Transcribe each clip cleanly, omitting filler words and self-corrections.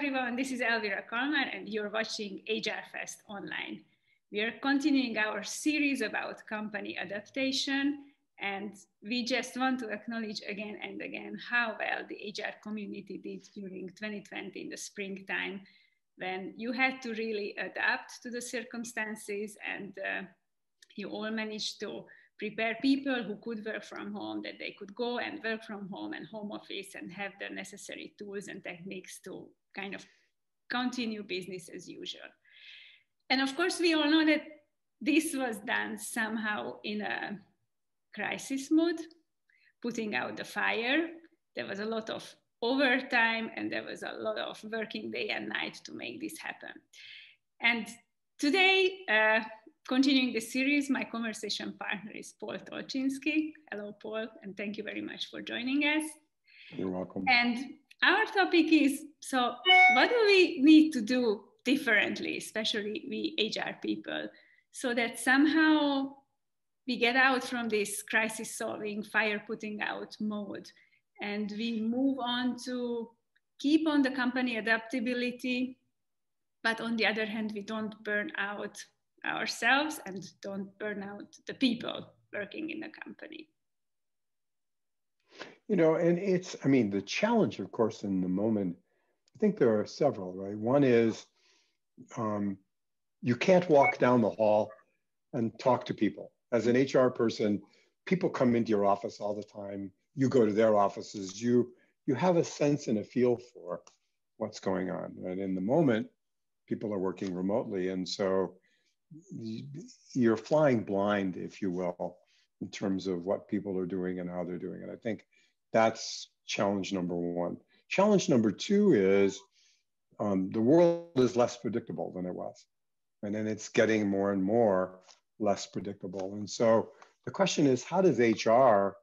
everyone, this is Elvira Kalmár and you're watching HR Fest online. We are continuing our series about company adaptation, and we just want to acknowledge again and again how well the HR community did during 2020 in the springtime, when you had to really adapt to the circumstances, and you all managed to prepare people who could work from home, that they could go and work from home and home office and have the necessary tools and techniques to kind of continue business as usual. And of course, we all know that this was done somehow in a crisis mode, putting out the fire. There was a lot of overtime and there was a lot of working day and night to make this happen. And today, continuing the series, my conversation partner is Paul Tolchinsky. Hello, Paul, and thank you very much for joining us. You're welcome. And our topic is, so what do we need to do differently, especially we HR people, so that somehow we get out from this crisis solving, fire putting out mode, and we move on to keep on the company adaptability, but on the other hand, we don't burn out ourselves and don't burn out the people working in the company. You know, and it's, I mean, the challenge, of course, in the moment, I think there are several, right? One is you can't walk down the hall and talk to people. As an HR person, people come into your office all the time. You go to their offices. You have a sense and a feel for what's going on. And in the moment, people are working remotely. And so you're flying blind, if you will, in terms of what people are doing and how they're doing it. I think that's challenge number one. Challenge number two is the world is less predictable than it was. And then it's getting more and more less predictable. And so the question is, how does HR,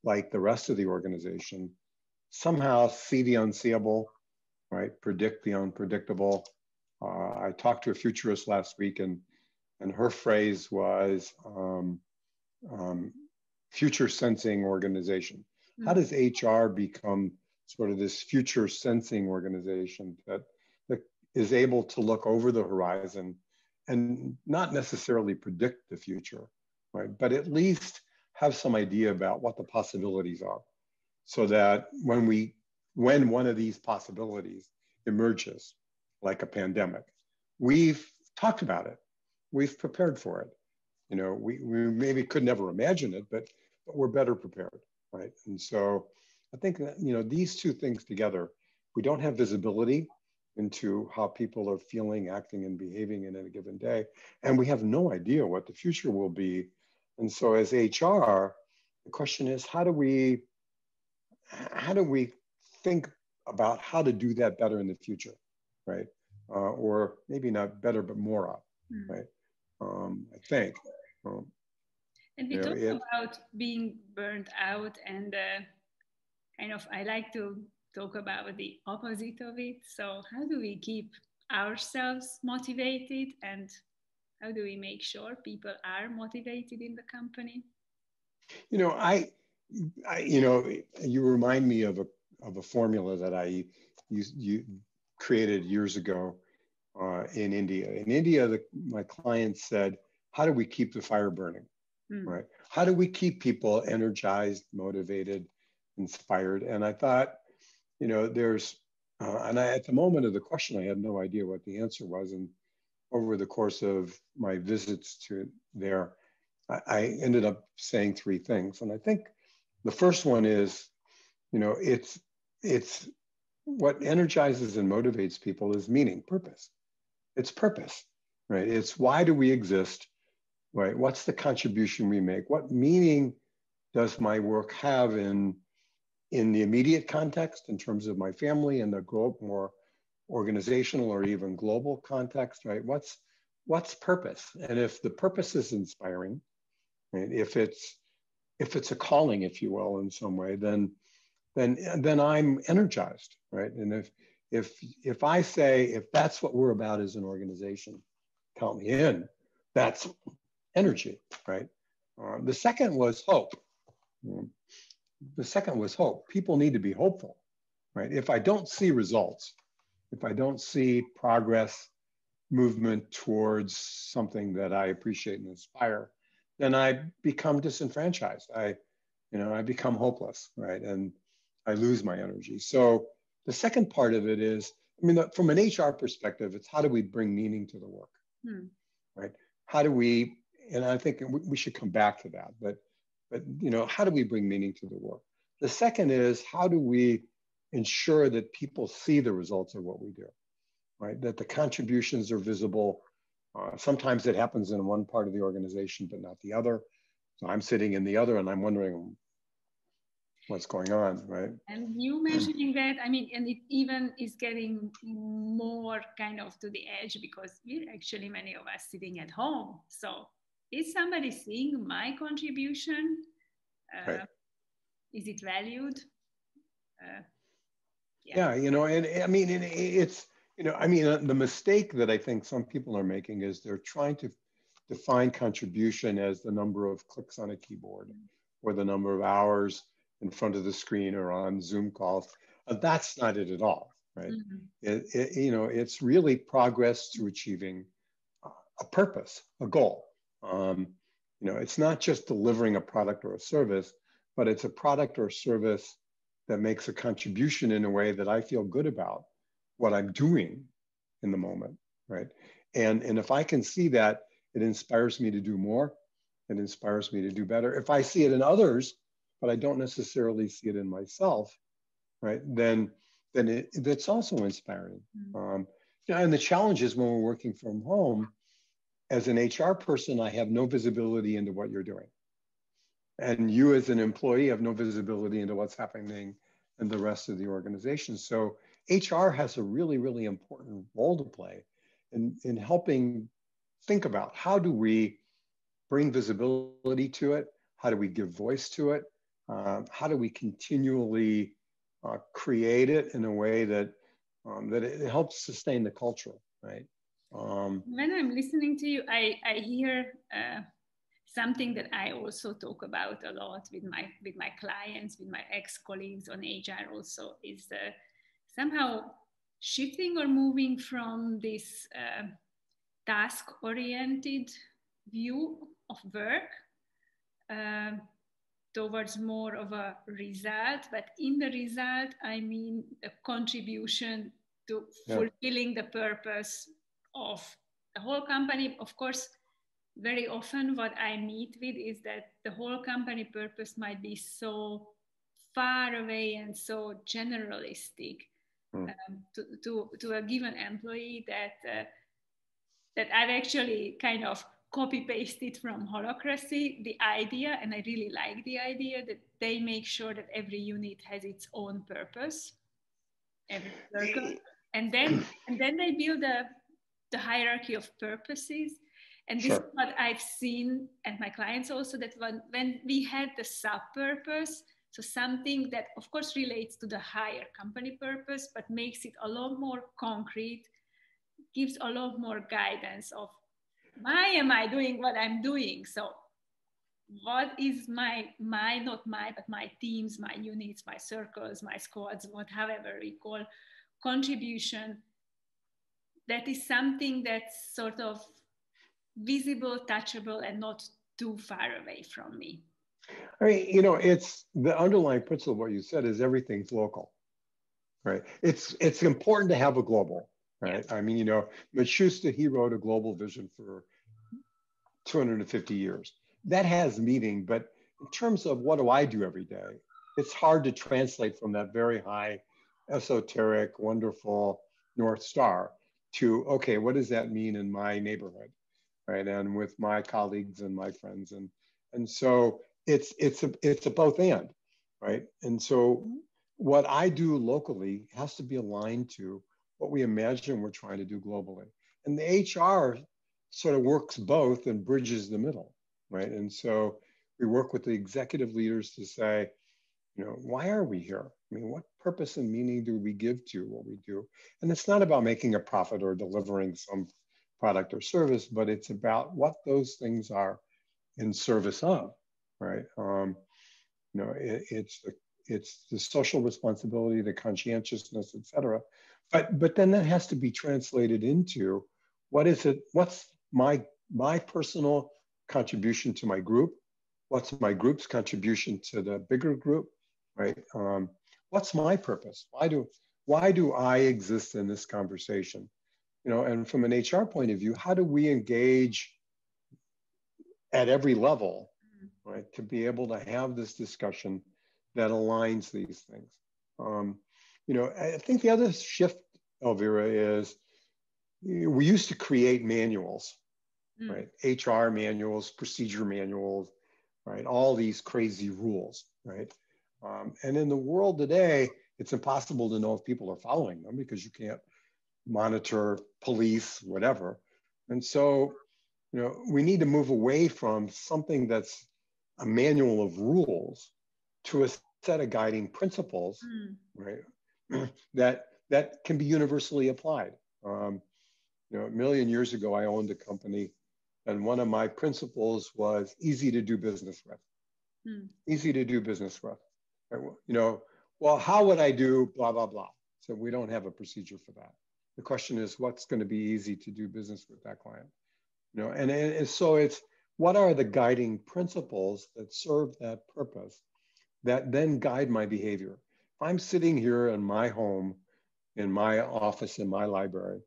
like the rest of the organization, somehow see the unseeable, right? Predict the unpredictable. I talked to a futurist last week, and her phrase was future sensing organization. How does HR become sort of this future sensing organization that is able to look over the horizon and not necessarily predict the future, right? But at least have some idea about what the possibilities are, so that when one of these possibilities emerges, like a pandemic, we've talked about it, we've prepared for it. You know, we maybe could never imagine it, but we're better prepared, right? And so I think that, you know, these two things together, we don't have visibility into how people are feeling, acting, and behaving in a given day. And we have no idea what the future will be. And so as HR, the question is, how do we think about how to do that better in the future, right? Or maybe not better, but more of, right? I think. And we talk about being burnt out, and kind of, I like to talk about the opposite of it. So how do we keep ourselves motivated, and how do we make sure people are motivated in the company? You know, you know, you remind me of a formula that you created years ago in India. In India, my clients said, how do we keep the fire burning, right? How do we keep people energized, motivated, inspired? And I thought, you know, at the moment of the question, I had no idea what the answer was. And over the course of my visits to there, I ended up saying three things. And I think the first one is, you know, it's what energizes and motivates people is meaning, purpose. It's purpose, right? It's why do we exist, right? What's the contribution we make? What meaning does my work have in the immediate context, in terms of my family, and the more organizational or even global context, right? What's purpose? And if the purpose is inspiring, right? If it's a calling, if you will, in some way, then I'm energized, right? And if I say, if that's what we're about as an organization, count me in, that's energy, right? The second was hope. The second was hope. People need to be hopeful, right? If I don't see results, if I don't see progress, movement towards something that I appreciate and inspire, then I become disenfranchised. I become hopeless, right? And I lose my energy. So the second part of it is, from an HR perspective, it's how do we bring meaning to the work, right? How do we, and I think we should come back to that, but how do we bring meaning to the work? The second is, how do we ensure that people see the results of what we do, right? That the contributions are visible. Sometimes it happens in one part of the organization, but not the other. So I'm sitting in the other and I'm wondering what's going on, right? And you mentioning that, and it even is getting more kind of to the edge because we're actually, many of us, sitting at home. So is somebody seeing my contribution? Right. Is it valued? Yeah, it's, the mistake that I think some people are making is they're trying to define contribution as the number of clicks on a keyboard or the number of hours in front of the screen or on Zoom calls. That's not it at all, right? It's really progress to achieving a purpose, a goal. It's not just delivering a product or a service, but it's a product or service that makes a contribution in a way that I feel good about what I'm doing in the moment, right? And if I can see that, it inspires me to do more. It inspires me to do better. If I see it in others, but I don't necessarily see it in myself, right? Then it's also inspiring. And the challenge is when we're working from home, as an HR person, I have no visibility into what you're doing. And you as an employee have no visibility into what's happening in the rest of the organization. So HR has a really, really important role to play in helping think about how do we bring visibility to it? How do we give voice to it? How do we continually create it in a way that it helps sustain the culture, right? When I'm listening to you, I hear something that I also talk about a lot with my clients, with my ex-colleagues on HR also, is somehow shifting or moving from this task-oriented view of work towards more of a result. But in the result, I mean the contribution to fulfilling the purpose of the whole company. Of course, very often what I meet with is that the whole company purpose might be so far away and so generalistic to a given employee that I've actually kind of copy-pasted from Holacracy the idea, and I really like the idea that they make sure that every unit has its own purpose, every circle, and then they build the hierarchy of purposes. And this is what I've seen at my clients also, that when we had the sub-purpose, so something that of course relates to the higher company purpose, but makes it a lot more concrete, gives a lot more guidance of why am I doing what I'm doing? So what is my not my, but my teams, my units, my circles, my squads, however we call contribution, that is something that's sort of visible, touchable, and not too far away from me. It's the underlying principle of what you said is everything's local, right? It's important to have a global, right? Yeah. Machusta, he wrote a global vision for 250 years. That has meaning, but in terms of what do I do every day, it's hard to translate from that very high, esoteric, wonderful North Star to, okay, what does that mean in my neighborhood? Right, and with my colleagues and my friends, and so it's a both and, right? And so what I do locally has to be aligned to what we imagine we're trying to do globally, and the HR sort of works both and bridges the middle, right? And so we work with the executive leaders to say, why are we here? What purpose and meaning do we give to what we do? And it's not about making a profit or delivering some product or service, but it's about what those things are in service of, right? it's the social responsibility, the conscientiousness, et cetera. But then that has to be translated into what's my personal contribution to my group? What's my group's contribution to the bigger group, right? What's my purpose? Why do I exist in this conversation? You know, and from an HR point of view, how do we engage at every level, right, to be able to have this discussion that aligns these things? You know, I think the other shift, Elvira, is we used to create manuals, right? HR manuals, procedure manuals, right? All these crazy rules, right? And in the world today, it's impossible to know if people are following them because you can't monitor, police, whatever. And so, you know, we need to move away from something that's a manual of rules to a set of guiding principles, right? that can be universally applied. You know, a million years ago, I owned a company, and one of my principles was easy to do business with. Easy to do business with. You know, well, how would I do blah, blah, blah? So we don't have a procedure for that. The question is, what's going to be easy to do business with that client? You know, and so it's, what are the guiding principles that serve that purpose that then guide my behavior? If I'm sitting here in my home, in my office, in my library,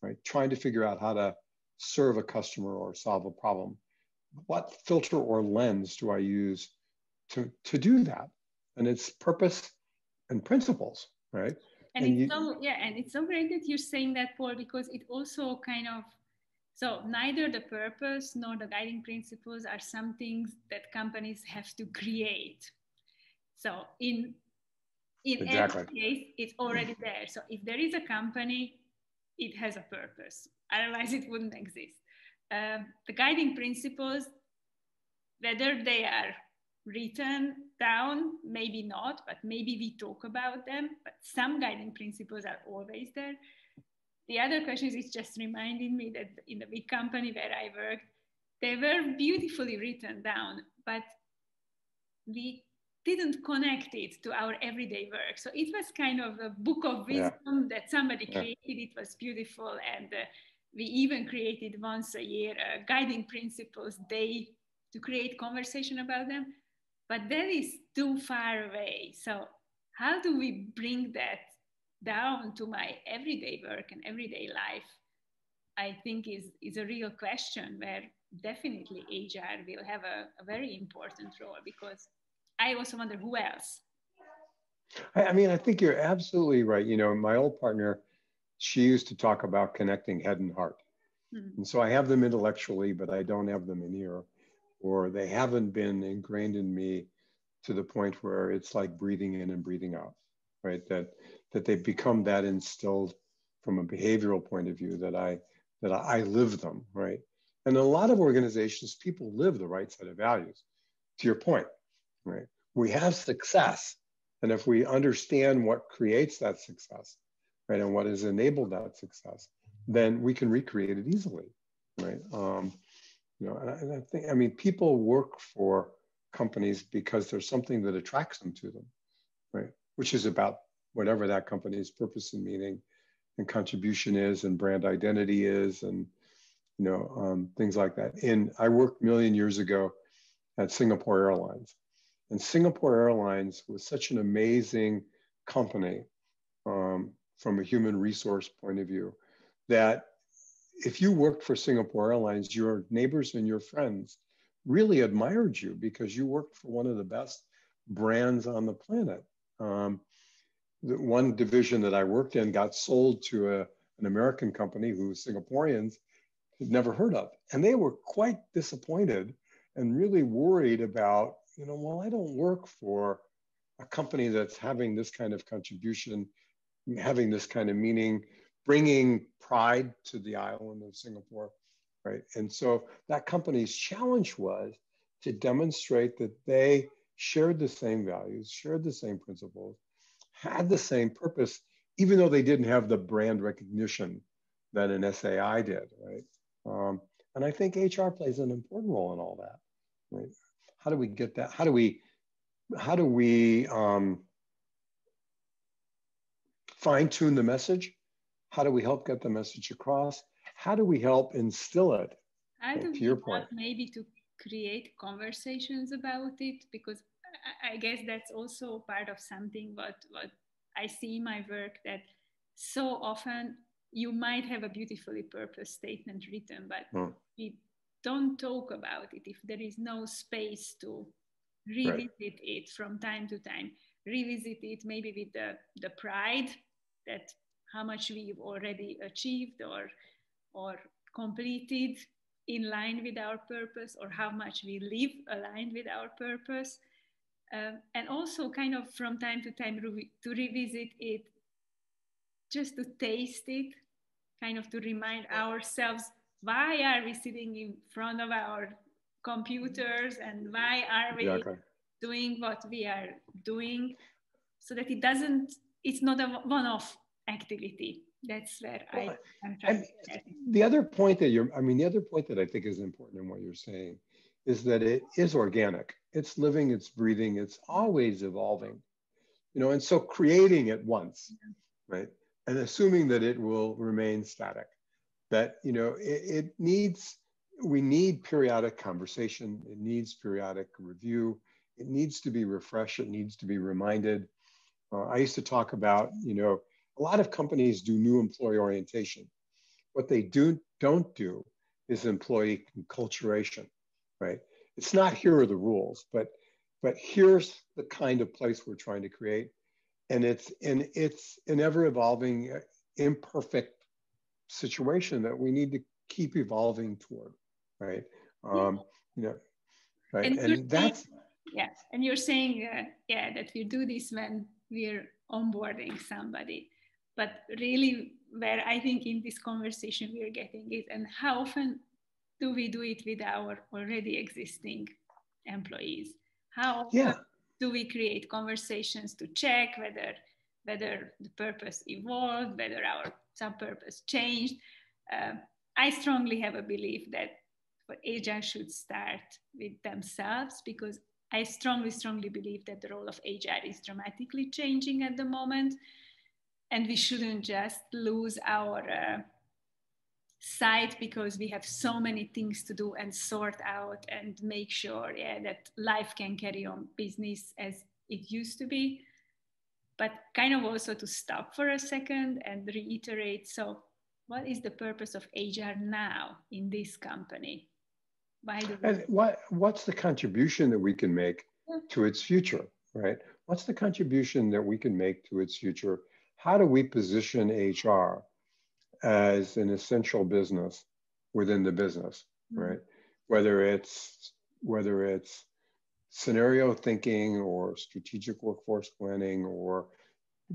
right, trying to figure out how to serve a customer or solve a problem, what filter or lens do I use to do that? And it's purpose and principles, right? And it's so great that you're saying that, Paul, because it also kind of, so neither the purpose nor the guiding principles are some things that companies have to create. So in Exactly. every case, it's already there. So if there is a company, it has a purpose. Otherwise, it wouldn't exist. The guiding principles, whether they are written down, maybe not, but maybe we talk about them, but some guiding principles are always there. The other question is, it's just reminding me that in the big company where I worked, they were beautifully written down, but we didn't connect it to our everyday work. So it was kind of a book of wisdom that somebody created. It was beautiful. And we even created once a year a guiding principles day to create conversation about them. But that is too far away. So how do we bring that down to my everyday work and everyday life? I think is a real question where definitely HR will have a very important role, because I also wonder who else. I mean, I think you're absolutely right. You know, my old partner, she used to talk about connecting head and heart. And so I have them intellectually, but I don't have them in here, or they haven't been ingrained in me to the point where it's like breathing in and breathing out, right? That they've become that instilled from a behavioral point of view that I live them, right? And in a lot of organizations, people live the right set of values, to your point, right? We have success. And if we understand what creates that success, right, and what has enabled that success, then we can recreate it easily, right? You know, and I think, I mean, people work for companies because there's something that attracts them to them, right? Which is about whatever that company's purpose and meaning and contribution is, and brand identity is, and you know, things like that. And I worked a million years ago at Singapore Airlines, and Singapore Airlines was such an amazing company from a human resource point of view, that if you worked for Singapore Airlines, your neighbors and your friends really admired you because you worked for one of the best brands on the planet. The one division that I worked in got sold to an American company who Singaporeans had never heard of. And they were quite disappointed and really worried about, you know, well, I don't work for a company that's having this kind of contribution, having this kind of meaning, bringing pride to the island of Singapore, right? And so that company's challenge was to demonstrate that they shared the same values, shared the same principles, had the same purpose, even though they didn't have the brand recognition that an SAI did, right? And I think HR plays an important role in all that, right? How do we get that? How do we fine-tune the message? How do we help get the message across? How do we help instill it? How do to we your help point, maybe to create conversations about it? Because I guess that's also part of something what I see in my work, that so often you might have a beautifully purpose statement written, but we don't talk about it if there is no space to revisit it from time to time. Revisit it maybe with the pride that how much we've already achieved or completed in line with our purpose, or how much we live aligned with our purpose. And also kind of from time to time to revisit it, just to taste it, kind of to remind ourselves, why are we sitting in front of our computers and why are we doing what we are doing, so that it's not a one-off activity. That's where I'm trying to get. The other point that I think is important in what you're saying is that it is organic. It's living, it's breathing, it's always evolving, and so creating it once, right? And assuming that it will remain static, that, we need periodic conversation. It needs periodic review. It needs to be refreshed. It needs to be reminded. I used to talk about, a lot of companies do new employee orientation. What they don't do is employee enculturation, right? It's not here are the rules, but here's the kind of place we're trying to create. And it's an ever evolving, imperfect situation that we need to keep evolving toward, right? Right. And that's, and you're saying, that we do this when we're onboarding somebody. But really, where I think in this conversation we're getting is, and how often do we do it with our already existing employees? How often do we create conversations to check whether the purpose evolved, whether our sub-purpose changed? I strongly have a belief that HR should start with themselves, because I strongly believe that the role of HR is dramatically changing at the moment. And we shouldn't just lose our sight because we have so many things to do and sort out and make sure that life can carry on business as it used to be. But kind of also to stop for a second and reiterate, so what is the purpose of HR now in this company? And what's the contribution that we can make to its future, right? What's the contribution that we can make to its future? How do we position HR as an essential business within the business, right? Whether it's scenario thinking or strategic workforce planning, or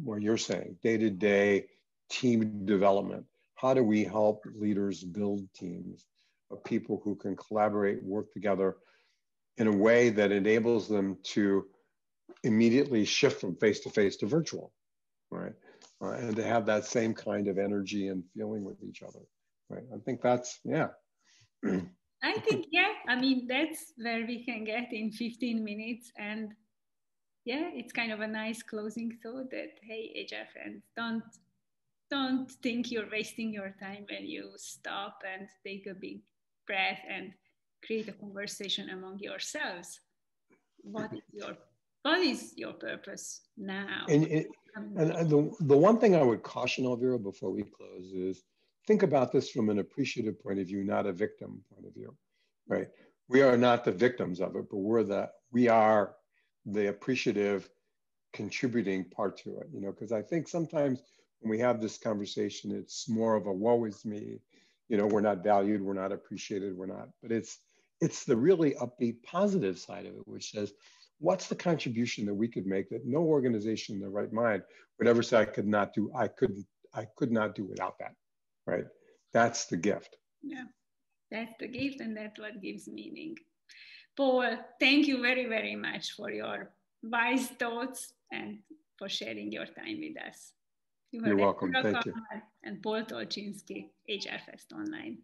what you're saying, day-to-day team development. How do we help leaders build teams of people who can collaborate, work together in a way that enables them to immediately shift from face-to-face to virtual, right? And to have that same kind of energy and feeling with each other, right? I think that's, I think, I mean, that's where we can get in 15 minutes. And it's kind of a nice closing thought that, hey, HR friends, don't think you're wasting your time when you stop and take a big breath and create a conversation among yourselves. What is your purpose now? And the one thing I would caution, Elvira, before we close is think about this from an appreciative point of view, not a victim point of view, right? We are not the victims of it, but we are the appreciative contributing part to it, because I think sometimes when we have this conversation, it's more of a woe is me, we're not valued, we're not appreciated, but it's the really upbeat positive side of it, which says, what's the contribution that we could make that no organization in their right mind would ever say I could not do without that, right? That's the gift. Yeah, that's the gift, and that's what gives meaning. Paul, thank you very, very much for your wise thoughts and for sharing your time with us. You're welcome. Thank you. And Paul Tolchinsky, HR Fest Online.